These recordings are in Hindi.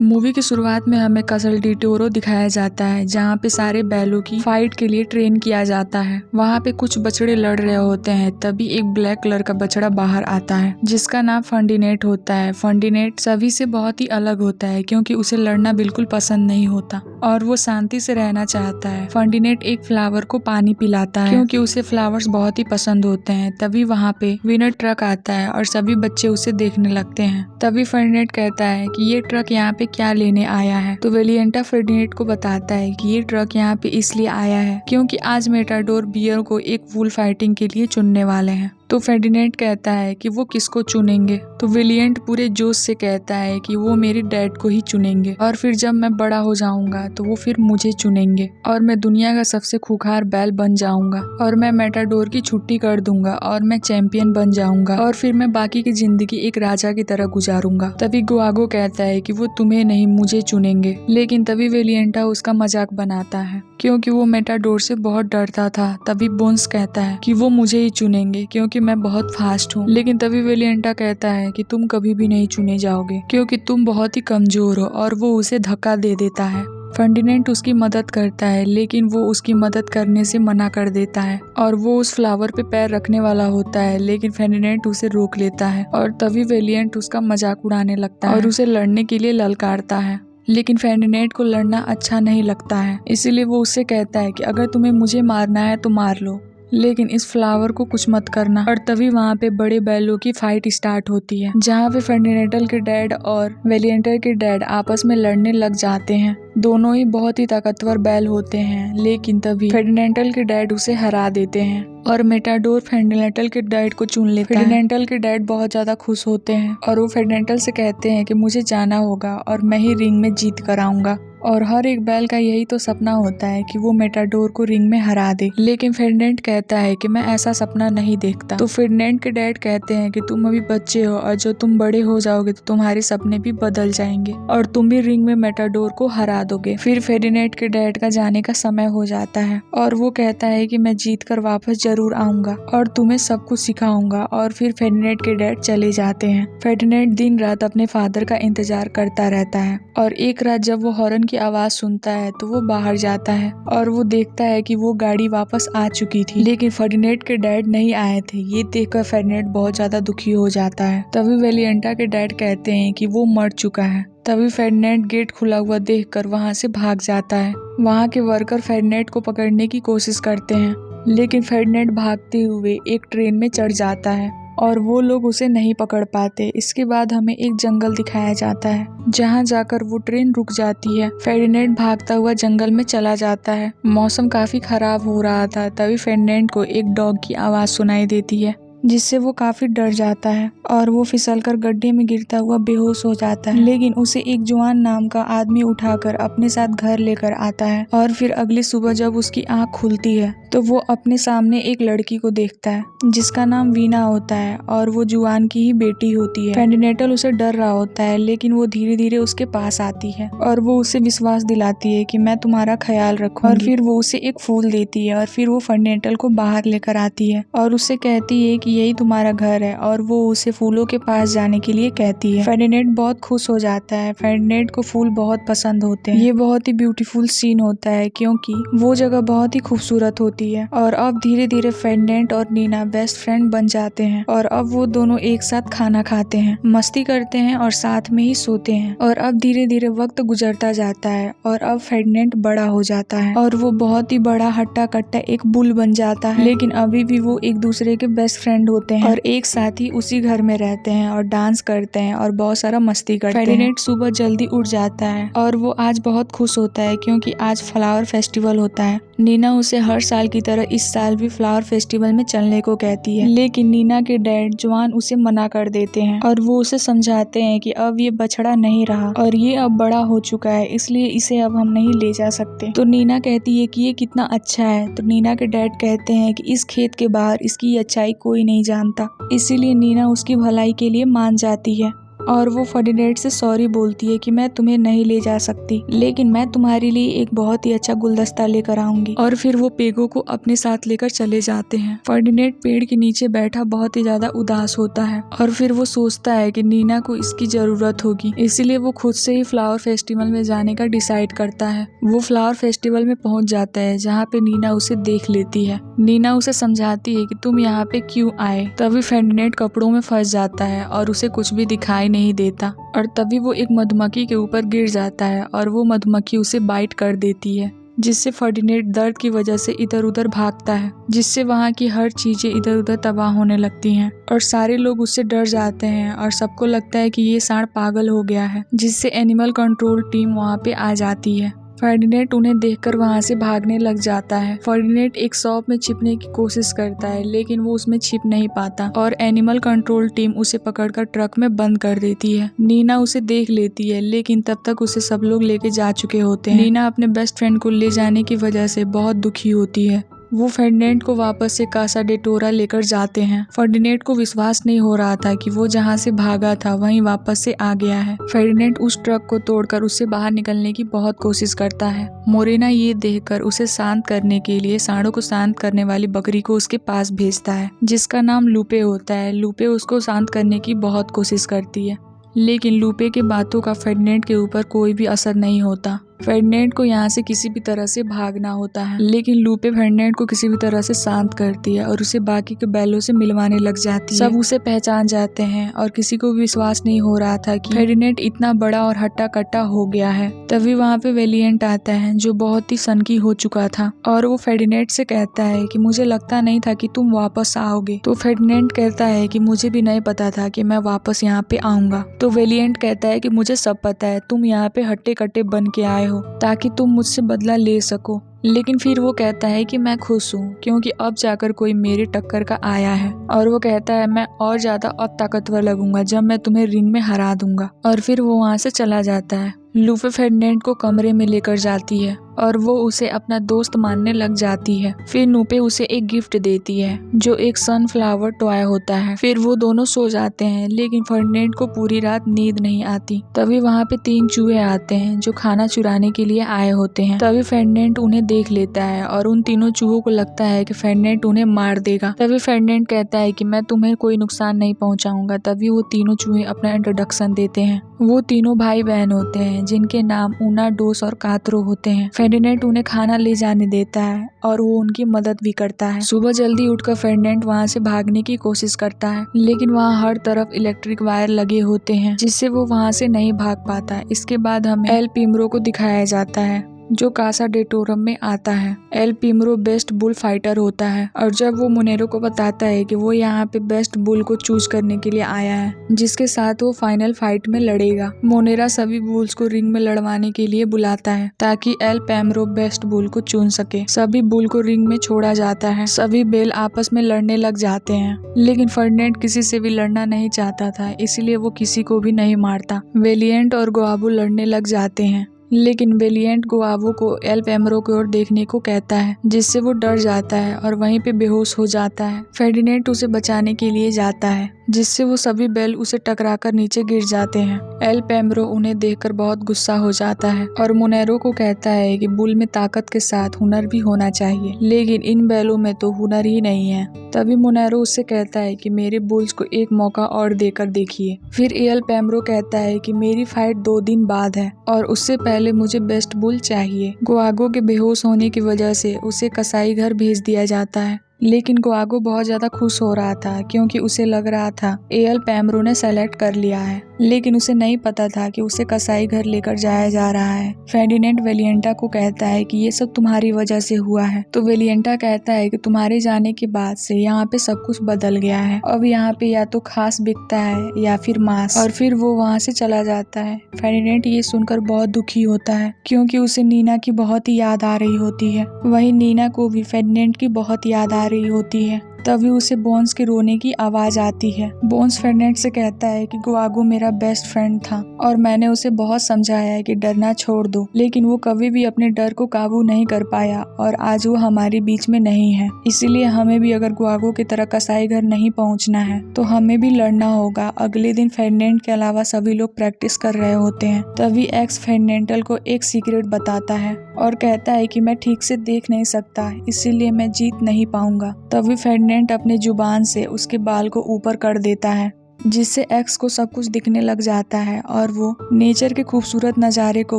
मूवी की शुरुआत में हमें कासल डी टोरो दिखाया जाता है, जहाँ पे सारे बैलों की फाइट के लिए ट्रेन किया जाता है। वहाँ पे कुछ बछड़े लड़ रहे होते हैं, तभी एक ब्लैक कलर का बछड़ा बाहर आता है जिसका नाम फंडिनेट होता है। फंडिनेट सभी से बहुत ही अलग होता है क्योंकि उसे लड़ना बिल्कुल पसंद नहीं होता और वो शांति से रहना चाहता है। फंडिनेट एक फ्लावर को पानी पिलाता है क्योंकि उसे फ्लावर्स बहुत ही पसंद होते हैं। तभी वहाँ पे विनर ट्रक आता है और सभी बच्चे उसे देखने लगते हैं। तभी फंडिनेट कहता है कि ये ट्रक यहाँ पे क्या लेने आया है। तो वेलिएंटा फंडिनेट को बताता है कि ये ट्रक यहाँ पे इसलिए आया है क्योंकि आज मेटाडोर बियर को एक वुल फाइटिंग के लिए चुनने वाले हैं। तो फर्डिनेंड कहता है कि वो किसको चुनेंगे। तो वेलिएंट पूरे जोश से कहता है कि वो मेरे डैड को ही चुनेंगे और फिर जब मैं बड़ा हो जाऊंगा तो वो फिर मुझे चुनेंगे और मैं दुनिया का सबसे खूंखार बैल बन जाऊंगा और मैं मेटाडोर की छुट्टी कर दूंगा और मैं चैंपियन बन जाऊंगा और फिर मैं बाकी की जिंदगी एक राजा की तरह गुजारूंगा। तभी गुआगो कहता है कि वो तुम्हें नहीं मुझे चुनेंगे, लेकिन तभी वेलिएंटा उसका मजाक बनाता है क्योंकि वो मेटाडोर से बहुत डरता था। तभी बोन्स कहता है कि वो मुझे ही चुनेंगे क्योंकि मैं बहुत फास्ट हूँ, लेकिन तभी वेलिएंटा कहता है कि तुम कभी भी नहीं चुने जाओगे क्योंकि तुम बहुत ही कमजोर हो और वो उसे धक्का दे देता है। फर्डिनेंड उसकी मदद करता है लेकिन वो उसकी मदद करने से मना कर देता है और वो उस फ्लावर पे पैर रखने वाला होता है, लेकिन फर्डिनेंड उसे रोक लेता है और तभी वेलिएंट उसका मजाक उड़ाने लगता है और उसे लड़ने के लिए ललकारता है। लेकिन फर्डिनेंड को लड़ना अच्छा नहीं लगता है, इसीलिए वो उससे कहता है कि अगर तुम्हें मुझे मारना है तो मार लो, लेकिन इस फ्लावर को कुछ मत करना। और तभी वहाँ पे बड़े बैलों की फाइट स्टार्ट होती है जहाँ पे फर्डिनेंडल के डैड और वेलिएंटर के डैड आपस में लड़ने लग जाते हैं। दोनों ही बहुत ही ताकतवर बैल होते हैं, लेकिन तभी फर्डिनेंडल के डैड उसे हरा देते हैं और मेटाडोर फर्डिनेंडल के डैड को चुन लेता है। फर्डिनेंडल के डैड बहुत ज्यादा खुश होते हैं और वो फर्डिनेंडल से कहते हैं कि मुझे जाना होगा और मैं ही रिंग में जीत कर आऊंगा। और हर एक बैल का यही तो सपना होता है कि वो मेटाडोर को रिंग में हरा दे, लेकिन फर्डिनेंड कहता है कि मैं ऐसा सपना नहीं देखता। तो फर्डिनेंड के डैड कहते हैं कि तुम अभी बच्चे हो और जो तुम बड़े हो जाओगे तो तुम्हारे सपने भी बदल जाएंगे और तुम भी रिंग में मेटाडोर को हरा दोगे। फिर फर्डिनेंड के डैड का जाने का समय हो जाता है और वो कहता है कि मैं जीत कर वापस जरूर आऊंगा और तुम्हें सब कुछ सिखाऊंगा। और फिर फर्डिनेंड के डैड चले जाते हैं। फर्डिनेंड दिन रात अपने फादर का इंतजार करता रहता है और एक रात जब वो हॉर्न की आवाज सुनता है तो वो बाहर जाता है और वो देखता है कि वो गाड़ी वापस आ चुकी थी, लेकिन फर्डिनेंड के डैड नहीं आए थे। ये देखकर फर्डिनेंड बहुत ज्यादा दुखी हो जाता है। तभी वेलिएंटा के डैड कहते हैं कि वो मर चुका है। तभी फर्डिनेंड गेट खुला हुआ देखकर वहाँ से भाग जाता है। वहाँ के वर्कर फर्डिनेंड को पकड़ने की कोशिश करते हैं, लेकिन फर्डिनेंड भागते हुए एक ट्रेन में चढ़ जाता है और वो लोग उसे नहीं पकड़ पाते। इसके बाद हमें एक जंगल दिखाया जाता है जहाँ जाकर वो ट्रेन रुक जाती है। फर्डिनेंड भागता हुआ जंगल में चला जाता है। मौसम काफी खराब हो रहा था। तभी फर्डिनेंड को एक डॉग की आवाज सुनाई देती है जिससे वो काफी डर जाता है और वो फिसलकर गड्ढे में गिरता हुआ बेहोश हो जाता है, लेकिन उसे एक जुआन नाम का आदमी उठाकर अपने साथ घर लेकर आता है। और फिर अगली सुबह जब उसकी आंख खुलती है तो वो अपने सामने एक लड़की को देखता है जिसका नाम वीना होता है और वो जुआन की ही बेटी होती है। फर्डिनेंडल उसे डर रहा होता है, लेकिन वो धीरे धीरे उसके पास आती है और वो उसे विश्वास दिलाती है कि मैं तुम्हारा ख्याल रखूंगी। और फिर वो उसे एक फूल देती है और फिर वो फर्डिनेंडल को बाहर लेकर आती है और उससे कहती है कि यही तुम्हारा घर है और वो उसे फूलों के पास जाने के लिए कहती है। फर्डिनेंड बहुत खुश हो जाता है। फर्डिनेंड को फूल बहुत पसंद होते हैं। ये बहुत ही ब्यूटीफुल सीन होता है क्योंकि वो जगह बहुत ही खूबसूरत होती है। और अब धीरे धीरे फर्डिनेंड और नीना बेस्ट फ्रेंड बन जाते हैं और अब वो दोनों एक साथ खाना खाते हैं, मस्ती करते हैं और साथ में ही सोते हैं। और अब धीरे धीरे वक्त गुजरता जाता है और अब फर्डिनेंड बड़ा हो जाता है और वो बहुत ही बड़ा हट्टा कट्टा एक बुल बन जाता है, लेकिन अभी भी वो एक दूसरे के बेस्ट फ्रेंड होते हैं और एक साथ ही उसी घर में रहते हैं और डांस करते हैं और बहुत सारा मस्ती करते हैं। फर्डिनेंड सुबह जल्दी उठ जाता है और वो आज बहुत खुश होता है क्योंकि आज फ्लावर फेस्टिवल होता है। नीना उसे हर साल की तरह इस साल भी फ्लावर फेस्टिवल में चलने को कहती है, लेकिन नीना के डैड जॉन उसे मना कर देते हैं और वो उसे समझाते हैं कि अब ये बछड़ा नहीं रहा और ये अब बड़ा हो चुका है, इसलिए इसे अब हम नहीं ले जा सकते। तो नीना कहती है कि ये कितना अच्छा है। तो नीना के डैड कहते हैं कि इस खेत के बाहर इसकी अच्छाई कोई नहीं जानता, इसीलिए नीना उसकी भलाई के लिए मान जाती है। और वो फर्डिनेंड से सॉरी बोलती है कि मैं तुम्हें नहीं ले जा सकती, लेकिन मैं तुम्हारे लिए एक बहुत ही अच्छा गुलदस्ता लेकर आऊंगी। और फिर वो पेगो को अपने साथ लेकर चले जाते हैं। फर्डिनेंड पेड़ के नीचे बैठा बहुत ही ज्यादा उदास होता है और फिर वो सोचता है कि नीना को इसकी जरूरत होगी, इसीलिए वो खुद से ही फ्लावर फेस्टिवल में जाने का डिसाइड करता है। वो फ्लावर फेस्टिवल में पहुंच जाता है जहाँ पे नीना उसे देख लेती है। नीना उसे समझाती है कि तुम यहाँ पे क्यों आए। तभी फर्डिनेंड कपड़ों में फंस जाता है और उसे कुछ भी दिखाई नहीं देता और तभी वो एक मधुमक्खी के ऊपर गिर जाता है और वो मधुमक्खी उसे बाइट कर देती है, जिससे फर्डिनेंड दर्द की वजह से इधर उधर भागता है, जिससे वहाँ की हर चीजें इधर उधर तबाह होने लगती हैं और सारे लोग उससे डर जाते हैं और सबको लगता है कि ये सांड पागल हो गया है, जिससे एनिमल कंट्रोल टीम वहाँ पे आ जाती है। फर्डिनेंड उन्हें देखकर वहाँ से भागने लग जाता है। फर्डिनेंड एक शॉप में छिपने की कोशिश करता है, लेकिन वो उसमें छिप नहीं पाता और एनिमल कंट्रोल टीम उसे पकड़कर ट्रक में बंद कर देती है। नीना उसे देख लेती है, लेकिन तब तक उसे सब लोग लेके जा चुके होते हैं। नीना अपने बेस्ट फ्रेंड को ले जाने की वजह से बहुत दुखी होती है। वो फर्डिनेंड को वापस से कासा डे टोरा लेकर जाते हैं। फर्डिनेंड को विश्वास नहीं हो रहा था कि वो जहाँ से भागा था वहीं वापस से आ गया है। फर्डिनेंड उस ट्रक को तोड़कर उससे बाहर निकलने की बहुत कोशिश करता है। मोरेना ये देखकर उसे शांत करने के लिए सांडों को शांत करने वाली बकरी को उसके पास भेजता है, जिसका नाम लूपे होता है। लूपे उसको शांत करने की बहुत कोशिश करती है, लेकिन लूपे के बातों का फर्डिनेंड के ऊपर कोई भी असर नहीं होता। फर्डिनेंड को यहाँ से किसी भी तरह से भागना होता है, लेकिन लूपे फर्डिनेंड को किसी भी तरह से शांत करती है और उसे बाकी के बैलों से मिलवाने लग जाती है। सब उसे पहचान जाते हैं और किसी को विश्वास नहीं हो रहा था कि फर्डिनेंड इतना बड़ा और हट्टा कट्टा हो गया है। तभी वहाँ पे वेलिएंट आता है जो बहुत ही सनकी हो चुका था और वो फर्डिनेंड से कहता है कि मुझे लगता नहीं था कि तुम वापस आओगे। तो फर्डिनेंड कहता है कि मुझे भी नहीं पता था कि मैं वापस यहाँ पे आऊंगा। तो वेलिएंट कहता है कि मुझे सब पता है, तुम यहाँ पे हट्टे कट्टे बन के आए हो ताकि तुम मुझसे बदला ले सको। लेकिन फिर वो कहता है कि मैं खुश हूँ क्योंकि अब जाकर कोई मेरे टक्कर का आया है। और वो कहता है मैं और ज्यादा अब ताकतवर लगूंगा जब मैं तुम्हें रिंग में हरा दूंगा। और फिर वो वहाँ से चला जाता है। लूपे फर्डिनेंड को कमरे में लेकर जाती है और वो उसे अपना दोस्त मानने लग जाती है। फिर नूपे उसे एक गिफ्ट देती है जो एक सनफ्लावर टॉय होता है। फिर वो दोनों सो जाते हैं, लेकिन फर्डिनेंड को पूरी रात नींद नहीं आती। तभी वहाँ पे 3 चूहे आते हैं जो खाना चुराने के लिए आए होते हैं। तभी फर्डिनेंड उन्हें देख लेता है और उन तीनों चूहों को लगता है कि फर्डिनेंड उन्हें मार देगा। तभी फर्डिनेंड कहता है कि मैं तुम्हें कोई नुकसान नहीं पहुंचाऊंगा। तभी वो तीनों चूहे अपना इंट्रोडक्शन देते हैं। वो तीनों भाई बहन होते हैं जिनके नाम ऊना, डोस और कातरो होते हैं। फर्डिनेंड उन्हें खाना ले जाने देता है और वो उनकी मदद भी करता है। सुबह जल्दी उठकर फर्डिनेंड वहाँ से भागने की कोशिश करता है, लेकिन वहाँ हर तरफ इलेक्ट्रिक वायर लगे होते हैं जिससे वो वहाँ से नहीं भाग पाता। इसके बाद हमें एल पिमरो को दिखाया जाता है जो कासा डे टोरम में आता है। एल पिमरो बेस्ट बुल फाइटर होता है और जब वो मोनेरो को बताता है कि वो यहाँ पे बेस्ट बुल को चूज करने के लिए आया है जिसके साथ वो फाइनल फाइट में लड़ेगा। मोनेरा सभी बुल्स को रिंग में लड़वाने के लिए बुलाता है ताकि एल पिमरो बेस्ट बुल को चुन सके। सभी बुल को रिंग में छोड़ा जाता है। सभी बेल आपस में लड़ने लग जाते हैं, लेकिन फर्डिनेंड किसी से भी लड़ना नहीं चाहता था, इसीलिए वो किसी को भी नहीं मारता। वेलिएंट और गुआबो लड़ने लग जाते हैं, लेकिन वेलिएंट गुआबो को एल पिमरो की ओर देखने को कहता है जिससे वो डर जाता है और वहीं पे बेहोश हो जाता है। फर्डिनेंड उसे बचाने के लिए जाता है जिससे वो सभी बेल उसे टकराकर नीचे गिर जाते हैं। एल पिमरो उन्हें देखकर बहुत गुस्सा हो जाता है और मोनेरो को कहता है कि बुल में ताकत के साथ हुनर भी होना चाहिए, लेकिन इन बैलों में तो हुनर ही नहीं है। तभी मोनेरो उससे कहता है कि मेरे बुल्स को एक मौका और देकर देखिए। फिर एल पिमरो कहता है कि मेरी फाइट 2 दिन बाद है और उससे पहले मुझे बेस्ट बुल चाहिए। गुआगो के बेहोश होने की वजह से उसे कसाई घर भेज दिया जाता है, लेकिन गुआगो बहुत ज्यादा खुश हो रहा था क्योंकि उसे लग रहा था एल पिमरो ने सेलेक्ट कर लिया है, लेकिन उसे नहीं पता था कि उसे कसाई घर लेकर जाया जा रहा है। फर्डिनेंड वेलिएंटा को कहता है कि ये सब तुम्हारी वजह से हुआ है। तो वेलिएंटा कहता है कि तुम्हारे जाने के बाद से यहाँ पे सब कुछ बदल गया है। अब यहाँ पे या तो खास बिकता है या फिर मांस। और फिर वो वहाँ से चला जाता है। फर्डिनेंड ये सुनकर बहुत दुखी होता है क्योंकि उसे नीना की बहुत ही याद आ रही होती है। वहीं नीना को भी फर्डिनेंड की बहुत याद आ रही होती है। तभी उसे बोन्स के रोने की आवाज आती है। बोन्स फर्डिनेंड से कहता है कि गुआगो मेरा बेस्ट फ्रेंड था और मैंने उसे बहुत समझाया है कि डरना छोड़ दो, लेकिन वो कभी भी अपने डर को काबू नहीं कर पाया और आज वो हमारे बीच में नहीं है। इसीलिए हमें भी अगर गुआगो की तरह कसाई घर नहीं पहुंचना है तो हमें भी लड़ना होगा। अगले दिन फर्डिनेंड के अलावा सभी लोग प्रैक्टिस कर रहे होते हैं। तभी एक्स फर्डिनेंड को एक सीक्रेट बताता है और कहता है कि मैं ठीक से देख नहीं सकता, इसीलिए मैं जीत नहीं पाऊंगा। तभी फर्डिनेंड अपने जुबान से उसके बाल को ऊपर कर देता है, जिससे एक्स को सब कुछ दिखने लग जाता है और वो नेचर के खूबसूरत नज़ारे को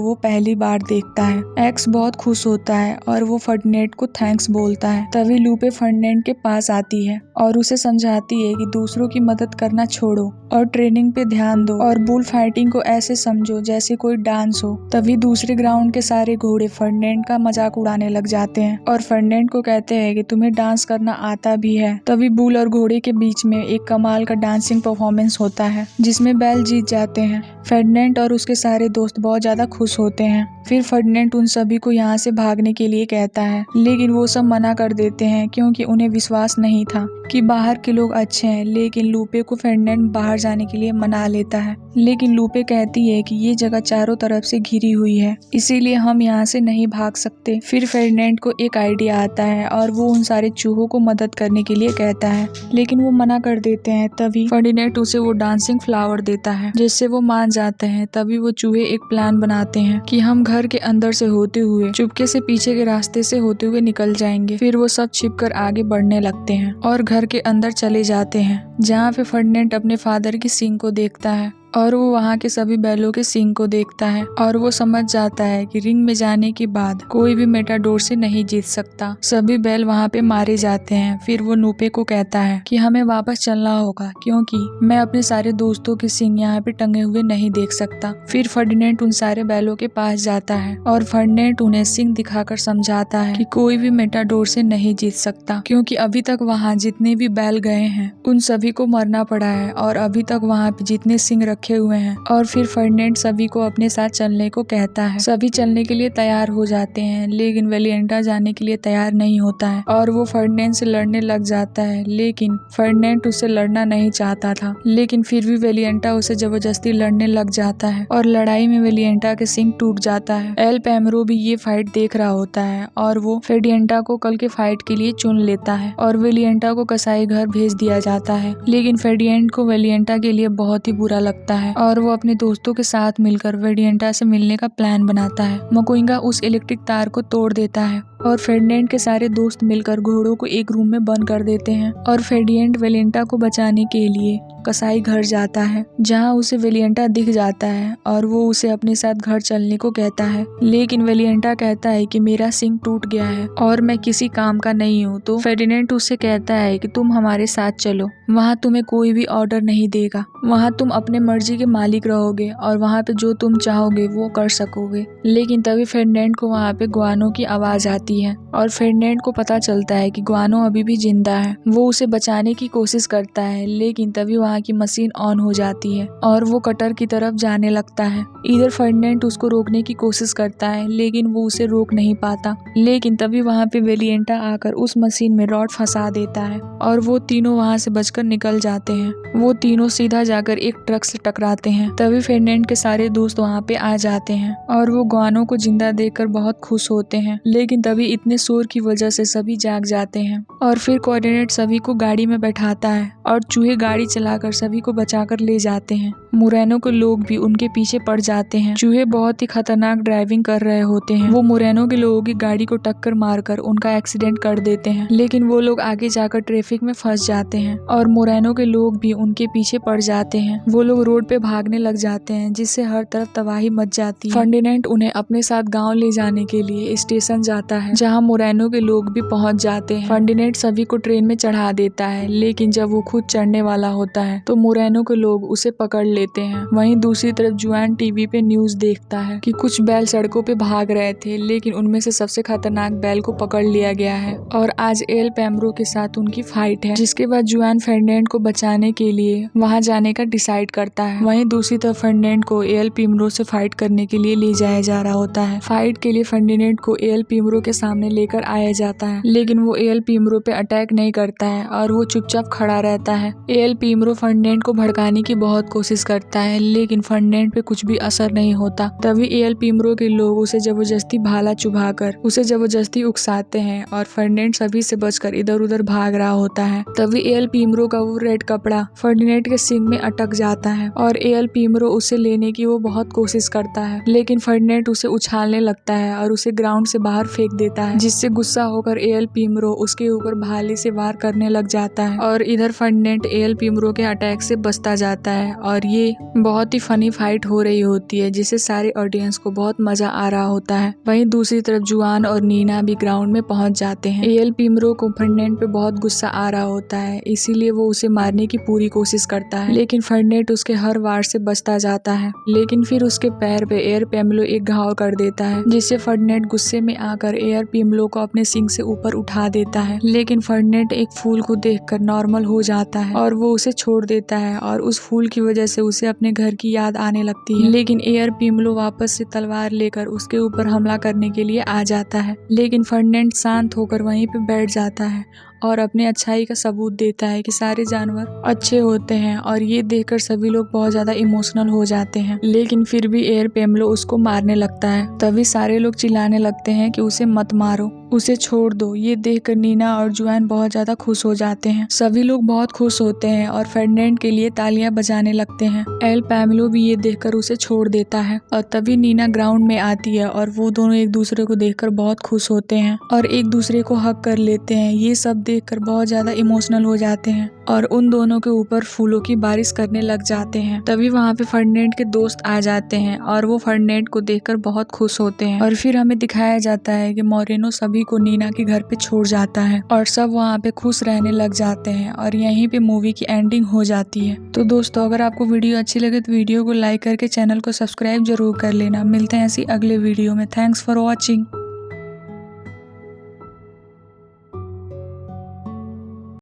वो पहली बार देखता है। एक्स बहुत खुश होता है और वो फर्डिनेंड को थैंक्स बोलता है। तभी लूपे फर्डिनेंड के पास आती है और उसे समझाती है कि दूसरों की मदद करना छोड़ो और ट्रेनिंग पे ध्यान दो और बुल फाइटिंग को ऐसे समझो जैसे कोई डांस हो। तभी दूसरे ग्राउंड के सारे घोड़े फर्डिनेंड का मजाक उड़ाने लग जाते हैं और फर्डिनेंड को कहते हैं कि तुम्हें डांस करना आता भी है। तभी बुल और घोड़े के बीच में एक कमाल का डांसिंग परफॉर्मेंस होता है जिसमें बैल जीत जाते हैं। फर्डिनेंड और उसके सारे दोस्त बहुत ज्यादा खुश होते हैं। फिर फर्डिनेंड उन सभी को यहाँ से भागने के लिए कहता है, लेकिन वो सब मना कर देते हैं क्योंकि उन्हें विश्वास नहीं था कि बाहर के लोग अच्छे हैं। लेकिन लूपे को फर्डिनेंड बाहर जाने के लिए मना लेता है, लेकिन लूपे कहती है कि ये जगह चारों तरफ से घिरी हुई है, इसीलिए हम यहाँ से नहीं भाग सकते। फिर फर्डिनेंड को एक आइडिया आता है और वो उन सारे चूहों को मदद करने के लिए कहता है, लेकिन वो मना कर देते हैं। तभी फर्डिनेंड उसे वो डांसिंग फ्लावर देता है जिससे वो मान जाते हैं। तभी वो चूहे एक प्लान बनाते हैं कि हम घर के अंदर से होते हुए चुपके से पीछे के रास्ते से होते हुए निकल जाएंगे। फिर वो सब छिपकर आगे बढ़ने लगते हैं और घर के अंदर चले जाते हैं, जहाँ पे फर्डिनेंड अपने फादर की सींग को देखता है और वो वहाँ के सभी बैलों के सींग को देखता है और वो समझ जाता है कि रिंग में जाने के बाद कोई भी मेटाडोर से नहीं जीत सकता। सभी बैल वहाँ पे मारे जाते हैं। फिर वो लूपे को कहता है कि हमें वापस चलना होगा क्योंकि मैं अपने सारे दोस्तों के सींग यहाँ पे टंगे हुए नहीं देख सकता। फिर फर्डिनेंड उन सारे बैलों के पास जाता है और फर्डिनेंड उन्हें सींग दिखाकर समझाता है कि कोई भी मेटाडोर से नहीं जीत सकता, क्योंकि अभी तक वहाँ जितने भी बैल गए हैं उन सभी को मरना पड़ा है और अभी तक वहाँ पे जितने सींग रखे हुए हैं। और फिर फर्डिनेंड सभी को अपने साथ चलने को कहता है। सभी चलने के लिए तैयार हो जाते हैं, लेकिन वेलिएंटा जाने के लिए तैयार नहीं होता है और वो फर्डिनेंड से लड़ने लग जाता है। लेकिन फर्डिनेंड उससे लड़ना नहीं चाहता था, लेकिन फिर भी वेलिएंटा उसे जबरदस्ती लड़ने लग जाता है और लड़ाई में वेलिएंटा के सिंग टूट जाता है। एल पैमरो भी ये फाइट देख रहा होता है और वो फर्डिनेंड को कल के फाइट के लिए चुन लेता है और वेलिएंटा को कसाई घर भेज दिया जाता है। लेकिन फर्डिनेंड को वेलिएंटा के लिए बहुत ही बुरा लगता है और वो अपने दोस्तों के साथ मिलकर वेलिएंटा से मिलने का प्लान बनाता है। मकोइंगा उस इलेक्ट्रिक तार को तोड़ देता है और फर्डिनेंड के सारे दोस्त मिलकर घोड़ों को एक रूम में बंद कर देते हैं और फर्डिनेंड वेलिएंटा को बचाने के लिए कसाई घर जाता है, जहां उसे वेलिएंटा दिख जाता है और वो उसे अपने साथ घर चलने को कहता है। लेकिन वेलिएंटा कहता है कि मेरा सिंग टूट गया है और मैं किसी काम का नहीं हूँ। तो फर्डिनेंड उससे कहता है कि तुम हमारे साथ चलो, वहाँ तुम्हें कोई भी ऑर्डर नहीं देगा, वहाँ तुम अपने मर्जी के मालिक रहोगे और वहाँ पे जो तुम चाहोगे वो कर सकोगे। लेकिन तभी फर्डिनेंड को वहाँ पे गुआनो की आवाज आती है और फर्डिनेंड को पता चलता है कि गुआनो अभी भी जिंदा है। वो उसे बचाने की कोशिश करता है, लेकिन तभी वहाँ की मशीन ऑन हो जाती है और वो कटर की तरफ जाने लगता है। इधर फर्डिनेंड उसको रोकने की कोशिश करता है, लेकिन वो उसे रोक नहीं पाता। लेकिन तभी वहाँ पे वेलिएंटा आकर उस मशीन में रॉड फंसा देता है और वो तीनों वहाँ से बचकर निकल जाते हैं। वो तीनों सीधा जाकर एक ट्रक से टकराते हैं। तभी फर्डिनेंड के सारे दोस्त वहाँ पे आ जाते हैं और वो गुआनो को जिंदा देखकर बहुत खुश होते हैं। लेकिन तभी इतने शोर की वजह से सभी जाग जाते हैं और फिर कोऑर्डिनेट सभी को गाड़ी में बैठाता है और चूहे गाड़ी चलाकर सभी को बचाकर ले जाते हैं। मोरेनो के लोग भी उनके पीछे पड़ जाते हैं। चूहे बहुत ही खतरनाक ड्राइविंग कर रहे होते हैं। वो मोरेनो के लोगों की गाड़ी को टक्कर मारकर उनका एक्सीडेंट कर देते हैं, लेकिन वो लोग आगे जाकर ट्रैफिक में फंस जाते हैं और मोरेनो के लोग भी उनके पीछे पड़ जाते हैं। वो लोग रोड पे भागने लग जाते हैं, जिससे हर तरफ तबाही मच जाती है। फर्डिनेंड उन्हें अपने साथ गाँव ले जाने के लिए स्टेशन जाता है, जहाँ मोरेनो के लोग भी पहुँच जाते हैं। फर्डिनेंड सभी को ट्रेन में चढ़ा देता है, लेकिन जब वो खुद चढ़ने वाला होता है तो मोरेनो के लोग उसे पकड़ लेते हैं। वहीं दूसरी तरफ जुआन टीवी पे न्यूज देखता है कि कुछ बैल सड़कों पे भाग रहे थे, लेकिन उनमें से सबसे खतरनाक बैल को पकड़ लिया गया है और आज एल पैमरो के साथ उनकी फाइट है। जिसके बाद जुआन फर्डिनेंड को बचाने के लिए वहां जाने का डिसाइड करता है। वहीं दूसरी तरफ फर्डिनेंड को एल पैमरो से फाइट करने के लिए ले जाया जा रहा होता है। फाइट के लिए फर्डिनेंड को एल पैमरो के सामने लेकर आया जाता है, लेकिन वो एल पैमरो पे अटैक नहीं करता है और वो चुपचाप खड़ा रहता है। एल पैमरो फर्डिनेंड को भड़काने की बहुत कोशिश करता है, लेकिन फर्डिनेंड पे कुछ भी असर नहीं होता। तभी एल पैमरो के लोग उसे जबरदस्ती भाला चुभाकर उसे जबरदस्ती उकसाते हैं और फर्डिनेंड सभी से बचकर इधर उधर भाग रहा होता है। तभी एल पैमरो का वो रेड कपड़ा फर्डिनेंड के सींग में अटक जाता है और एल पैमरो उसे लेने की वो बहुत कोशिश करता है, लेकिन फर्डिनेंड उसे उछालने लगता है और उसे ग्राउंड से बाहर फेंक देता है, जिससे गुस्सा होकर एल पैमरो उसके ऊपर भाले से वार करने लग जाता है और इधर फर्डिनेंड एल पैमरो के अटैक से बचता जाता है और ये बहुत ही फनी फाइट हो रही होती है, जिससे सारे ऑडियंस को बहुत मजा आ रहा होता है। वहीं दूसरी तरफ जुआन और नीना भी ग्राउंड में पहुंच जाते हैं। एल पैमरो को फर्डिनेंड पे बहुत गुस्सा आ रहा होता है, इसीलिए वो उसे मारने की पूरी कोशिश करता है, लेकिन फर्डिनेंड उसके हर वार से बचता जाता है। लेकिन फिर उसके पैर पे एल पैमरो एक घाव कर देता है, जिससे फर्डिनेंड गुस्से में आकर एल पैमरो को अपने सींग से ऊपर उठा देता है। लेकिन फर्डिनेंड एक फूल को देखकर नॉर्मल हो जाता है और वो उसे छोड़ देता है और उस फूल की वजह से उसे अपने घर की याद आने लगती है। लेकिन एल पैमरो वापस से तलवार लेकर उसके ऊपर हमला करने के लिए आ जाता है, लेकिन फर्डिनेंड शांत होकर वहीं पे बैठ जाता है और अपने अच्छाई का सबूत देता है कि सारे जानवर अच्छे होते हैं और ये देखकर सभी लोग बहुत ज्यादा इमोशनल हो जाते हैं। लेकिन फिर भी एल पैमरो उसको मारने लगता है। तभी सारे लोग चिल्लाने लगते हैं कि उसे मत मारो, उसे छोड़ दो। ये देखकर नीना और जुआन बहुत ज्यादा खुश हो जाते हैं। सभी लोग बहुत खुश होते हैं और फर्डिनेंड के लिए तालियां बजाने लगते हैं। एल पैमरो भी ये देखकर उसे छोड़ देता है और तभी नीना ग्राउंड में आती है और वो दोनों एक दूसरे को देखकर बहुत खुश होते हैं और एक दूसरे को हग कर लेते हैं। ये सब देखकर बहुत ज्यादा इमोशनल हो जाते हैं और उन दोनों के ऊपर फूलों की बारिश करने लग जाते हैं। तभी वहाँ पे फर्डिनेंड के दोस्त आ जाते हैं और वो फर्डिनेंड को देखकर बहुत खुश होते हैं और फिर हमें दिखाया जाता है कि मोरेनो सभी को नीना के घर पे छोड़ जाता है और सब वहाँ पे खुश रहने लग जाते हैं और यहीं पे मूवी की एंडिंग हो जाती है। तो दोस्तों, अगर आपको वीडियो अच्छी लगे तो वीडियो को लाइक करके चैनल को सब्सक्राइब जरूर कर लेना। मिलते हैं ऐसी अगले वीडियो में। Thanks for watching.